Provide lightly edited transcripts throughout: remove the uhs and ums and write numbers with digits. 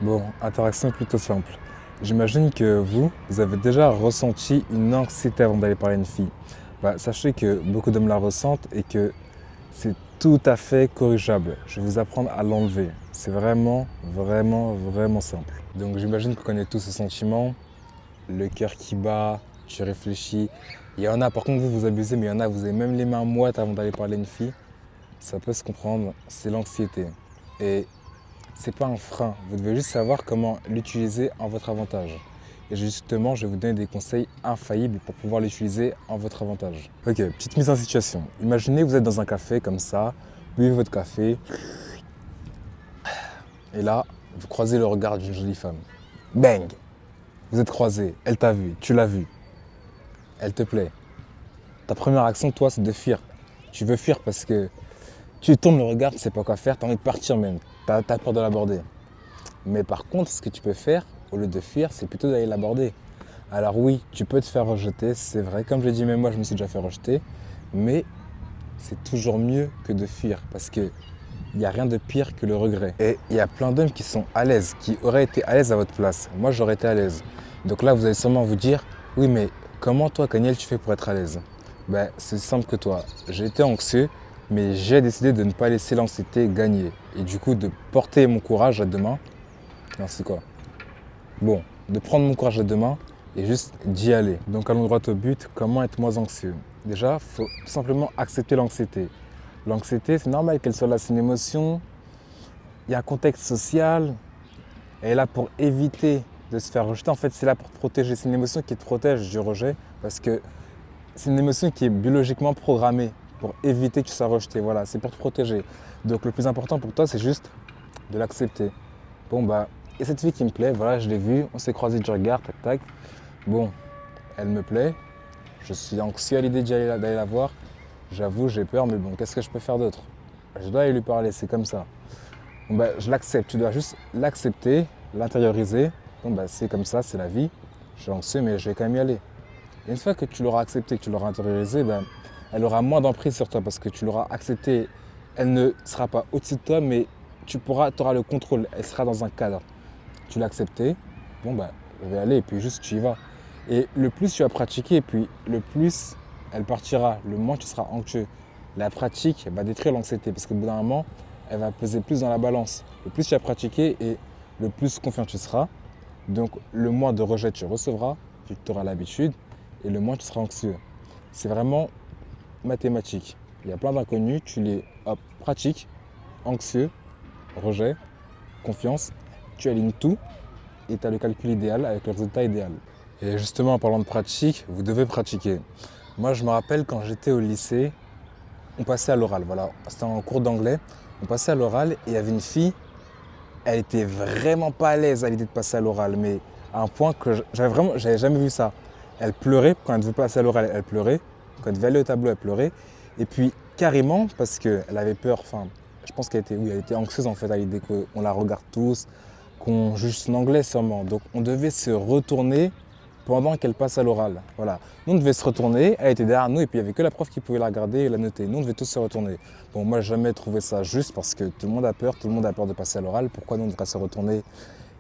Bon, interaction plutôt simple. J'imagine que vous avez déjà ressenti une anxiété avant d'aller parler à une fille. Sachez que beaucoup d'hommes la ressentent et que c'est tout à fait corrigeable. Je vais vous apprendre à l'enlever. C'est vraiment, vraiment, vraiment simple. Donc j'imagine qu'on connaît tous ce sentiment, le cœur qui bat, tu réfléchis. Il y en a, par contre, vous abusez, mais il y en a, vous avez même les mains moites avant d'aller parler à une fille. Ça peut se comprendre, c'est l'anxiété. Et c'est pas un frein, vous devez juste savoir comment l'utiliser en votre avantage. Et justement, je vais vous donner des conseils infaillibles pour pouvoir l'utiliser en votre avantage. Ok, petite mise en situation. Imaginez vous êtes dans un café comme ça, vous buvez votre café, et là, vous croisez le regard d'une jolie femme. Bang! Vous êtes croisés, elle t'a vu, tu l'as vu, elle te plaît. Ta première action, toi, c'est de fuir. Tu veux fuir parce que tu tournes le regard, tu sais pas quoi faire, tu as envie de partir même, tu as peur de l'aborder. Mais par contre, ce que tu peux faire, au lieu de fuir, c'est plutôt d'aller l'aborder. Alors oui, tu peux te faire rejeter, c'est vrai. Comme je l'ai dit, même moi, je me suis déjà fait rejeter. Mais c'est toujours mieux que de fuir parce qu'il n'y a rien de pire que le regret. Et il y a plein d'hommes qui sont à l'aise, qui auraient été à l'aise à votre place. Moi, j'aurais été à l'aise. Donc là, vous allez sûrement vous dire, oui, mais comment toi, Kaniel, tu fais pour être à l'aise? C'est simple que toi. J'ai été anxieux, mais j'ai décidé de ne pas laisser l'anxiété gagner. Et du coup, de porter mon courage à deux mains. Non, c'est quoi? Bon, de prendre mon courage à deux mains et juste d'y aller. Donc allons droit au but, comment être moins anxieux? Déjà, il faut tout simplement accepter l'anxiété. L'anxiété, c'est normal qu'elle soit là, c'est une émotion. Il y a un contexte social. Elle est là pour éviter de se faire rejeter. En fait, c'est là pour te protéger. C'est une émotion qui te protège du rejet parce que c'est une émotion qui est biologiquement programmée pour éviter que tu sois rejeté. Voilà, c'est pour te protéger. Donc le plus important pour toi, c'est juste de l'accepter. Bon et cette fille qui me plaît, voilà, je l'ai vue, on s'est croisés du regard, tac tac. Bon, elle me plaît, je suis anxieux à l'idée d'aller la voir. J'avoue, j'ai peur, mais bon, qu'est-ce que je peux faire d'autre? Je dois aller lui parler, c'est comme ça. Je l'accepte, tu dois juste l'accepter, l'intérioriser. C'est comme ça, c'est la vie. Je suis anxieux, mais je vais quand même y aller. Et une fois que tu l'auras accepté, que tu l'auras intériorisé, elle aura moins d'emprise sur toi parce que tu l'auras accepté. Elle ne sera pas au-dessus de toi, mais tu auras le contrôle. Elle sera dans un cadre. Tu l'as accepté, je vais aller et puis juste tu y vas. Et le plus tu vas pratiquer, et puis le plus elle partira, le moins tu seras anxieux. La pratique va détruire l'anxiété parce qu'au bout d'un moment, elle va peser plus dans la balance. Le plus tu vas pratiquer et le plus confiant tu seras, donc le moins de rejet tu recevras, tu auras l'habitude et le moins tu seras anxieux. C'est vraiment mathématique. Il y a plein d'inconnus, tu les pratiques, anxieux, rejet, confiance, tu alignes tout et tu as le calcul idéal avec le résultat idéal. Et justement, en parlant de pratique, vous devez pratiquer. Moi, je me rappelle quand j'étais au lycée, on passait à l'oral. Voilà, c'était en cours d'anglais. On passait à l'oral et il y avait une fille, elle était vraiment pas à l'aise à l'idée de passer à l'oral, mais à un point que j'avais jamais vu ça. Elle pleurait quand elle devait passer à l'oral, elle pleurait. Quand elle devait aller au tableau, elle pleurait. Et puis carrément, parce qu'elle avait peur, enfin, je pense elle était anxieuse en fait à l'idée qu'on la regarde tous, qu'on juge son anglais sûrement. Donc on devait se retourner pendant qu'elle passe à l'oral. Voilà. Nous on devait se retourner, elle était derrière nous et puis il n'y avait que la prof qui pouvait la regarder et la noter. Nous on devait tous se retourner. Bon, moi j'ai jamais trouvé ça juste parce que tout le monde a peur de passer à l'oral. Pourquoi nous on devrait se retourner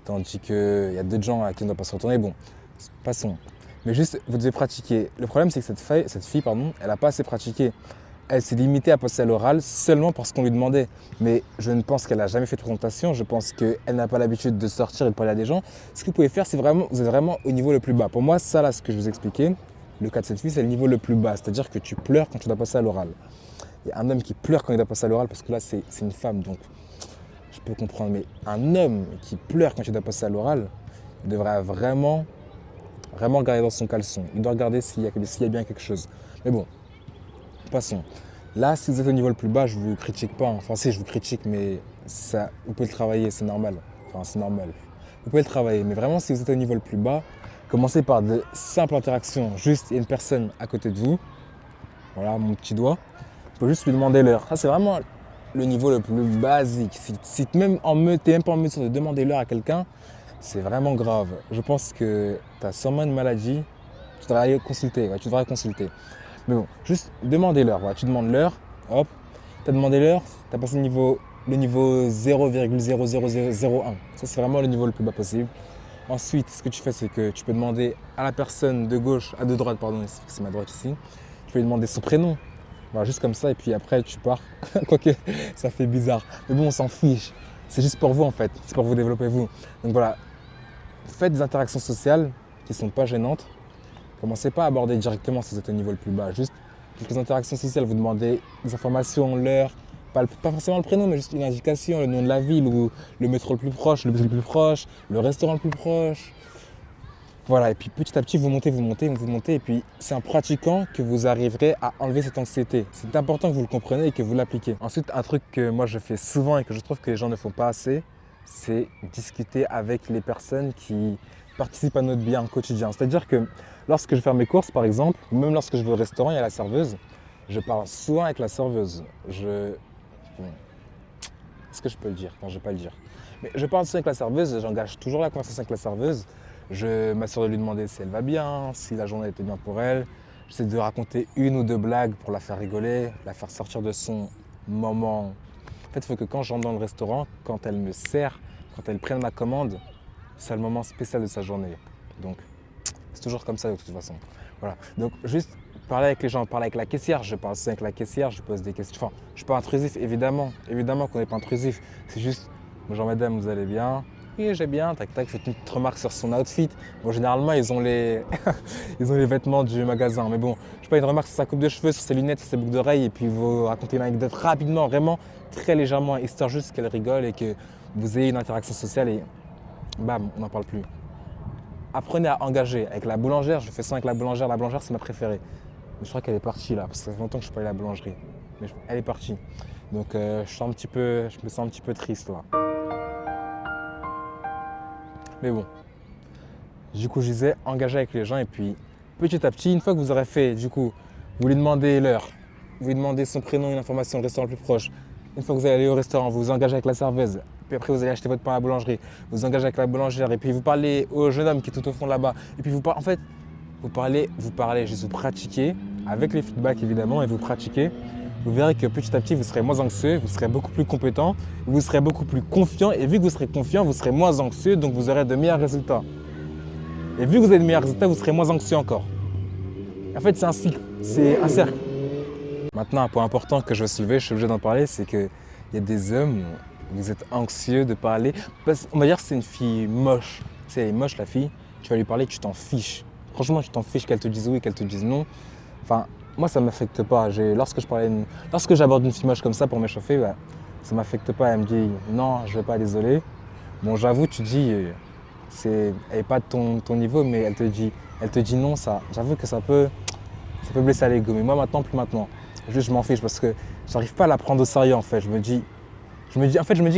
tandis qu'il y a d'autres gens à qui on ne doit pas se retourner? Bon, passons. Mais juste, vous devez pratiquer. Le problème c'est que cette fille, elle n'a pas assez pratiqué. Elle s'est limitée à passer à l'oral seulement parce qu'on lui demandait. Mais je ne pense qu'elle n'a jamais fait de présentation. Je pense qu'elle n'a pas l'habitude de sortir et de parler à des gens. Ce que vous pouvez faire, c'est vraiment, vous êtes vraiment au niveau le plus bas. Pour moi, ça là, ce que je vous expliquais, le cas de cette fille, c'est le niveau le plus bas. C'est-à-dire que tu pleures quand tu dois passer à l'oral. Il y a un homme qui pleure quand il doit passer à l'oral parce que là, c'est une femme. Donc, je peux comprendre. Mais un homme qui pleure quand il doit passer à l'oral, il devrait vraiment, vraiment regarder dans son caleçon. Il doit regarder s'il y a bien quelque chose. Mais bon, passons. Là, si vous êtes au niveau le plus bas, je ne vous critique pas. Enfin, si, je vous critique, mais ça, vous pouvez le travailler, c'est normal. Enfin, c'est normal. Vous pouvez le travailler, mais vraiment, si vous êtes au niveau le plus bas, commencez par de simples interactions. Juste, il y a une personne à côté de vous. Voilà, mon petit doigt. Vous pouvez juste lui demander l'heure. Ça, c'est vraiment le niveau le plus basique. Si tu n'es même pas en mesure de demander l'heure à quelqu'un, c'est vraiment grave. Je pense que tu as sûrement une maladie. Tu devrais aller consulter. Ouais, tu devrais consulter. Mais bon, juste demander l'heure. Voilà, tu demandes l'heure, hop, tu as demandé l'heure, tu as passé le niveau le niveau 0,00001. Ça, c'est vraiment le niveau le plus bas possible. Ensuite, ce que tu fais, c'est que tu peux demander à la personne de gauche, de droite, pardon, c'est ma droite ici, tu peux lui demander son prénom. Voilà, juste comme ça, et puis après, tu pars. Quoique, ça fait bizarre. Mais bon, on s'en fiche. C'est juste pour vous, en fait. C'est pour vous développer, vous. Donc voilà, faites des interactions sociales qui ne sont pas gênantes. Commencez pas à aborder directement si vous êtes au niveau le plus bas. Juste quelques interactions sociales. Vous demandez des informations, l'heure, pas forcément le prénom, mais juste une indication, le nom de la ville ou le métro le plus proche, le bus le plus proche, le restaurant le plus proche. Voilà, et puis petit à petit, vous montez, et puis c'est en pratiquant que vous arriverez à enlever cette anxiété. C'est important que vous le compreniez et que vous l'appliquez. Ensuite, un truc que moi je fais souvent et que je trouve que les gens ne font pas assez, c'est discuter avec les personnes qui participent à notre bien quotidien. C'est-à-dire que lorsque je fais mes courses, par exemple, ou même lorsque je vais au restaurant, il y a la serveuse, je parle souvent avec la serveuse. Bon, est-ce que je peux le dire? Non, je ne vais pas le dire. Mais je parle souvent avec la serveuse, j'engage toujours la conversation avec la serveuse. Je m'assure de lui demander si elle va bien, si la journée était bien pour elle. J'essaie de raconter une ou deux blagues pour la faire rigoler, la faire sortir de son moment. En fait, il faut que quand j'entre dans le restaurant, quand elle me sert, quand elle prenne ma commande, c'est le moment spécial de sa journée. Donc, c'est toujours comme ça de toute façon. Voilà. Donc, juste parler avec les gens, parler avec la caissière. Je parle aussi avec la caissière, je pose des questions. Enfin, je ne suis pas intrusif, évidemment. Évidemment qu'on n'est pas intrusif. C'est juste, bonjour madame, vous allez bien? Oui, j'ai bien, tac tac, faites une petite remarque sur son outfit. Bon, généralement, ils ont les, ils ont les vêtements du magasin. Mais bon, je fais pas une remarque sur sa coupe de cheveux, sur ses lunettes, sur ses boucles d'oreilles, et puis vous racontez une anecdote rapidement, vraiment, très légèrement, histoire juste qu'elle rigole et que vous ayez une interaction sociale et bam, on n'en parle plus. Apprenez à engager. Avec la boulangère, je fais ça avec la boulangère. La boulangère, c'est ma préférée. Mais je crois qu'elle est partie là, parce que ça fait longtemps que je ne suis pas allé à la boulangerie. Mais elle est partie. Donc je me sens un petit peu triste là. Mais bon, du coup, je disais engager avec les gens et puis petit à petit, une fois que vous aurez fait, du coup, vous lui demandez l'heure, vous lui demandez son prénom, une information, le restaurant le plus proche. Une fois que vous allez aller au restaurant, vous vous engagez avec la serveuse. Puis après, vous allez acheter votre pain à la boulangerie. Vous vous engagez avec la boulangère et puis vous parlez au jeune homme qui est tout au fond là-bas. Et puis en fait, vous parlez, juste vous pratiquez avec les feedbacks évidemment et vous pratiquez. Vous verrez que petit à petit, vous serez moins anxieux, vous serez beaucoup plus compétent, vous serez beaucoup plus confiant. Et vu que vous serez confiant, vous serez moins anxieux, donc vous aurez de meilleurs résultats. Et vu que vous avez de meilleurs résultats, vous serez moins anxieux encore. En fait, c'est un cycle, c'est un cercle. Maintenant, un point important que je veux soulever, je suis obligé d'en parler, c'est qu'il y a des hommes, vous êtes anxieux de parler. On va dire que c'est une fille moche. Tu sais, elle est moche la fille, tu vas lui parler, tu t'en fiches. Franchement, tu t'en fiches qu'elle te dise oui, qu'elle te dise non. Enfin, moi, ça ne m'affecte pas. Lorsque j'aborde une fille moche comme ça pour m'échauffer, bah, ça ne m'affecte pas. Elle me dit non, je ne vais pas, désolé. Bon, j'avoue, tu dis, elle n'est pas de ton niveau, mais elle te dit non, ça. J'avoue que ça peut blesser à l'ego. Mais moi, maintenant, plus maintenant. Juste, je m'en fiche parce que j'arrive pas à la prendre au sérieux, en fait. Je me dis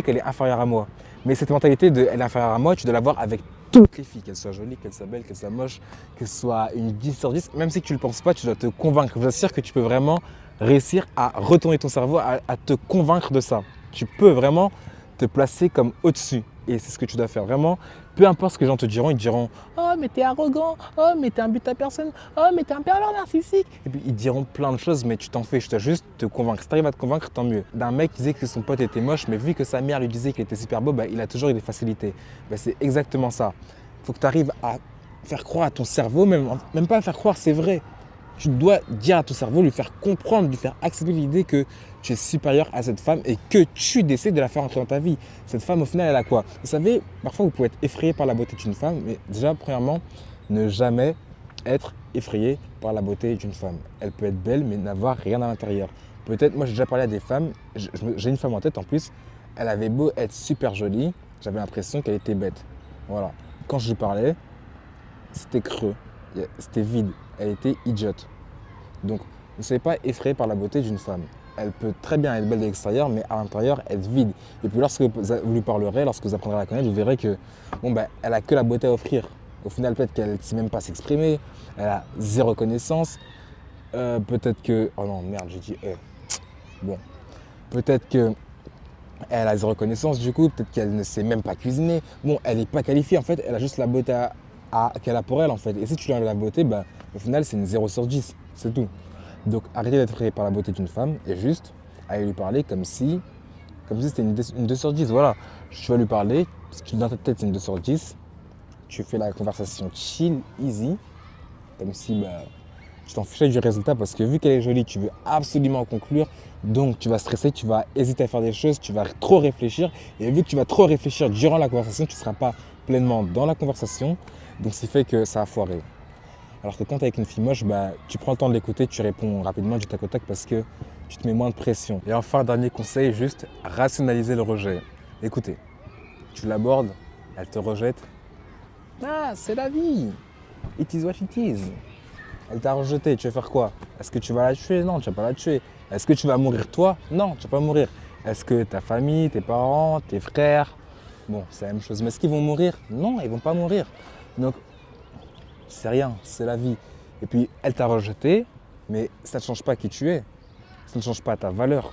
qu'elle est inférieure à moi. Mais cette mentalité de elle est inférieure à moi, tu dois l'avoir avec toutes les filles, qu'elles soient jolies, qu'elles soient belles, qu'elles soient moches, qu'elles soient une 10 sur 10. Même si tu ne le penses pas, tu dois te convaincre. Je vous assure que tu peux vraiment réussir à retourner ton cerveau, à te convaincre de ça. Tu peux vraiment te placer comme au-dessus. Et c'est ce que tu dois faire vraiment. Peu importe ce que les gens te diront, ils te diront « Oh, mais t'es arrogant. Oh, mais t'es un but à personne. Oh, mais t'es un pervers narcissique. » Et puis, ils diront plein de choses, mais tu t'en fais. Je dois juste te convaincre. Si t'arrives à te convaincre, tant mieux. D'un mec qui disait que son pote était moche, mais vu que sa mère lui disait qu'il était super beau, bah, il a toujours eu des facilités. Bah, c'est exactement ça. Il faut que tu arrives à faire croire à ton cerveau, même pas à faire croire, c'est vrai. Tu dois dire à ton cerveau, lui faire comprendre, lui faire accepter l'idée que tu es supérieur à cette femme et que tu décides de la faire entrer dans ta vie. Cette femme, au final, elle a quoi? Vous savez, parfois, vous pouvez être effrayé par la beauté d'une femme, mais déjà, premièrement, ne jamais être effrayé par la beauté d'une femme. Elle peut être belle, mais n'avoir rien à l'intérieur. Peut-être, moi, j'ai déjà parlé à des femmes, j'ai une femme en tête en plus, elle avait beau être super jolie, j'avais l'impression qu'elle était bête. Voilà. Quand je lui parlais, c'était creux, c'était vide, elle était idiote. Donc, ne soyez pas effrayé par la beauté d'une femme. Elle peut très bien être belle de l'extérieur, mais à l'intérieur, être vide. Et puis lorsque vous lui parlerez, lorsque vous apprendrez à la connaître, vous verrez que elle n'a que la beauté à offrir. Au final, peut-être qu'elle ne sait même pas s'exprimer, elle a zéro connaissance. Peut-être que… Oh non, merde, j'ai dit Bon. Peut-être que elle a zéro connaissance du coup, peut-être qu'elle ne sait même pas cuisiner. Bon, elle n'est pas qualifiée en fait, elle a juste la beauté qu'elle a pour elle en fait. Et si tu lui enlèves la beauté, au final c'est une 0 sur 10, c'est tout. Donc arrêtez d'être effrayé par la beauté d'une femme et juste allez lui parler comme si Comme si c'était une 2 sur 10, voilà. Tu vas lui parler, parce que dans ta tête c'est une 2 sur 10. Tu fais la conversation chill, easy, comme si tu t'en fichais du résultat parce que vu qu'elle est jolie, tu veux absolument conclure. Donc tu vas stresser, tu vas hésiter à faire des choses, tu vas trop réfléchir. Et vu que tu vas trop réfléchir durant la conversation, tu ne seras pas pleinement dans la conversation. Donc ce qui fait que ça a foiré. Alors que quand tu es avec une fille moche, tu prends le temps de l'écouter, tu réponds rapidement du tac au tac parce que tu te mets moins de pression. Et enfin, dernier conseil, juste rationaliser le rejet. Écoutez, tu l'abordes, elle te rejette. Ah, c'est la vie. It is what it is. Elle t'a rejeté, tu vas faire quoi? Est-ce que tu vas la tuer? Non, tu vas pas la tuer. Est-ce que tu vas mourir toi? Non, tu vas pas mourir. Est-ce que ta famille, tes parents, tes frères, bon, c'est la même chose. Mais est-ce qu'ils vont mourir? Non, ils vont pas mourir. Donc, c'est rien, c'est la vie. Et puis, elle t'a rejeté, mais ça ne change pas qui tu es. Ça ne change pas ta valeur.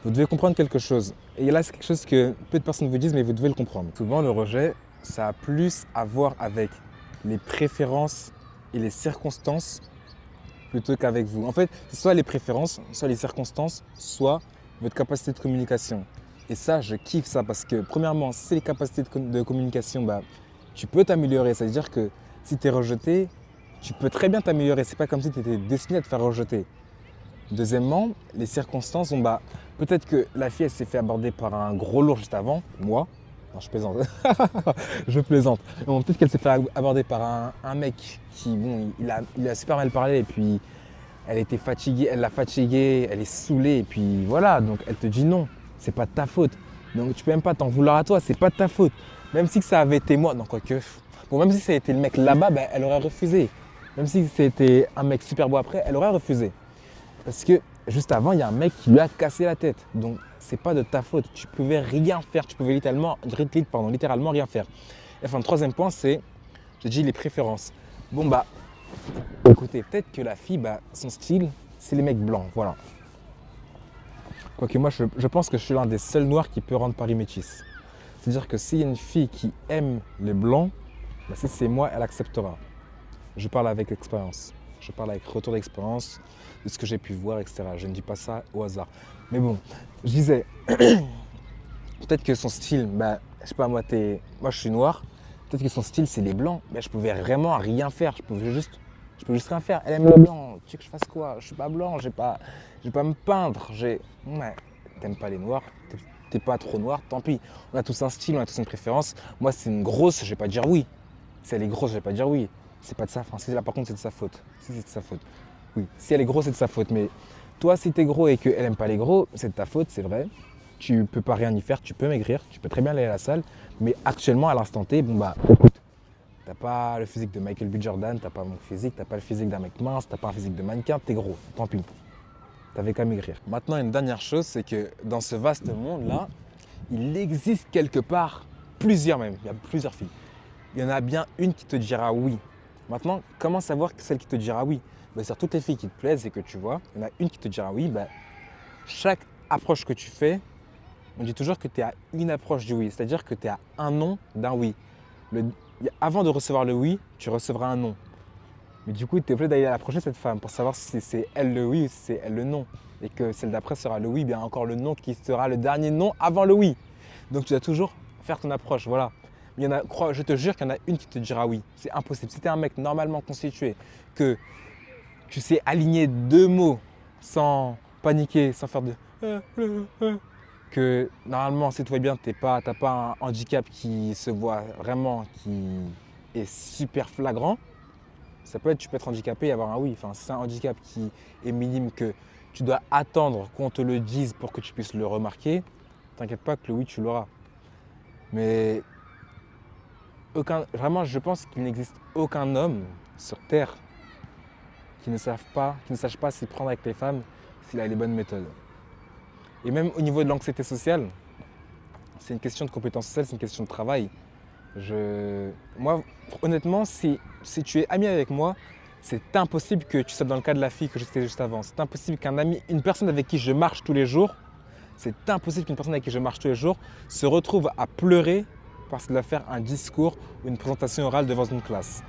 Vous devez comprendre quelque chose. Et là, c'est quelque chose que peu de personnes vous disent, mais vous devez le comprendre. Souvent, le rejet, ça a plus à voir avec les préférences et les circonstances plutôt qu'avec vous. En fait, c'est soit les préférences, soit les circonstances, soit votre capacité de communication. Et ça, je kiffe ça parce que premièrement, si c'est les capacités de communication, tu peux t'améliorer. C'est-à-dire que si tu es rejeté, tu peux très bien t'améliorer. C'est pas comme si tu étais destiné à te faire rejeter. Deuxièmement, les circonstances, peut-être que la fille elle s'est fait aborder par un gros lourd juste avant, moi. Non, je plaisante. Je plaisante. Bon, peut-être qu'elle s'est fait aborder par un mec qui, bon, il a super mal parlé et puis elle était fatiguée, elle l'a fatiguée, elle est saoulée et puis voilà, donc elle te dit non, c'est pas de ta faute. Donc tu peux même pas t'en vouloir à toi, c'est pas de ta faute. Même si ça avait été moi, non quoique, bon même si ça a été le mec là-bas, elle aurait refusé. Même si c'était un mec super beau après, elle aurait refusé. Parce que juste avant, il y a un mec qui lui a cassé la tête. Donc, c'est pas de ta faute. Tu pouvais rien faire. Tu pouvais littéralement rien faire. Et enfin, le troisième point, c'est, j'ai dit les préférences. Bon, écoutez, peut-être que la fille, son style, c'est les mecs blancs. Voilà. Quoique moi, je pense que je suis l'un des seuls noirs qui peut rendre Paris métisse. C'est-à-dire que s'il y a une fille qui aime les blancs, si c'est moi, elle acceptera. Je parle avec expérience. Je parle avec retour d'expérience de ce que j'ai pu voir, etc. Je ne dis pas ça au hasard. Mais bon, je disais, peut-être que son style, je sais pas, moi je suis noir, peut-être que son style c'est les blancs, je pouvais vraiment rien faire, je peux juste rien faire. Elle aime les blancs, tu veux que je fasse quoi? Je suis pas blanc, je vais pas me peindre. T'aimes pas les noirs, t'es pas trop noir, tant pis. On a tous un style, on a tous une préférence. Moi c'est une grosse, je vais pas dire oui. Si elle est grosse, je vais pas dire oui. C'est pas de sa faute. Si là par contre c'est de sa faute. Si c'est de sa faute. Oui. Si elle est grosse, c'est de sa faute. Mais toi, si t'es gros et qu'elle aime pas les gros, c'est de ta faute, c'est vrai. Tu peux pas rien y faire, tu peux maigrir, tu peux très bien aller à la salle. Mais actuellement, à l'instant T, écoute, t'as pas le physique de Michael B. Jordan, t'as pas mon physique, t'as pas le physique d'un mec mince, t'as pas un physique de mannequin, t'es gros, tant pis. T'avais qu'à maigrir. Maintenant, une dernière chose, c'est que dans ce vaste monde-là, il existe quelque part plusieurs même, il y a plusieurs filles. Il y en a bien une qui te dira oui. Maintenant, comment savoir que celle qui te dira oui? Sur toutes les filles qui te plaisent et que tu vois, il y en a une qui te dira oui. Chaque approche que tu fais, on dit toujours que tu es à une approche du oui. C'est-à-dire que tu es à un non d'un oui. Avant de recevoir le oui, tu recevras un non. Mais du coup, tu es obligé d'aller approcher cette femme pour savoir si c'est elle le oui ou si c'est elle le non. Et que celle d'après sera le oui, bien encore le non qui sera le dernier non avant le oui. Donc tu dois toujours faire ton approche, voilà. Je te jure qu'il y en a une qui te dira oui. C'est impossible. Si tu es un mec normalement constitué, que tu sais aligner deux mots sans paniquer, sans faire de que normalement, si tout va bien, tu n'as pas un handicap qui se voit vraiment, qui est super flagrant, tu peux être handicapé et avoir un oui. Enfin, si c'est un handicap qui est minime, que tu dois attendre qu'on te le dise pour que tu puisses le remarquer, t'inquiète pas que le oui, tu l'auras. Mais vraiment, je pense qu'il n'existe aucun homme sur Terre qui ne sache pas s'y prendre avec les femmes s'il a les bonnes méthodes. Et même au niveau de l'anxiété sociale, c'est une question de compétence sociale, c'est une question de travail. Moi, honnêtement, si tu es ami avec moi, c'est impossible que tu sois dans le cas de la fille que j'étais juste avant. C'est impossible une personne avec qui je marche tous les jours, c'est impossible qu'une personne avec qui je marche tous les jours se retrouve à pleurer parce qu'elle va faire un discours ou une présentation orale devant une classe.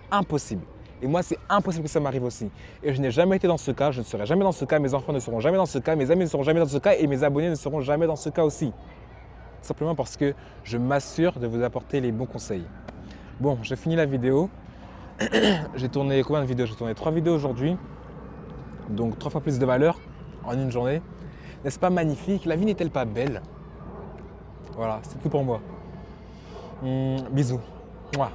Impossible. Et moi, c'est impossible que ça m'arrive aussi. Et je n'ai jamais été dans ce cas, je ne serai jamais dans ce cas, mes enfants ne seront jamais dans ce cas, mes amis ne seront jamais dans ce cas et mes abonnés ne seront jamais dans ce cas aussi. Simplement parce que je m'assure de vous apporter les bons conseils. Bon, j'ai fini la vidéo. J'ai tourné combien de vidéos? J'ai tourné 3 vidéos aujourd'hui. Donc 3 fois plus de valeur en une journée. N'est-ce pas magnifique? La vie n'est-elle pas belle? Voilà, c'est tout pour moi. Bisous. Mouah.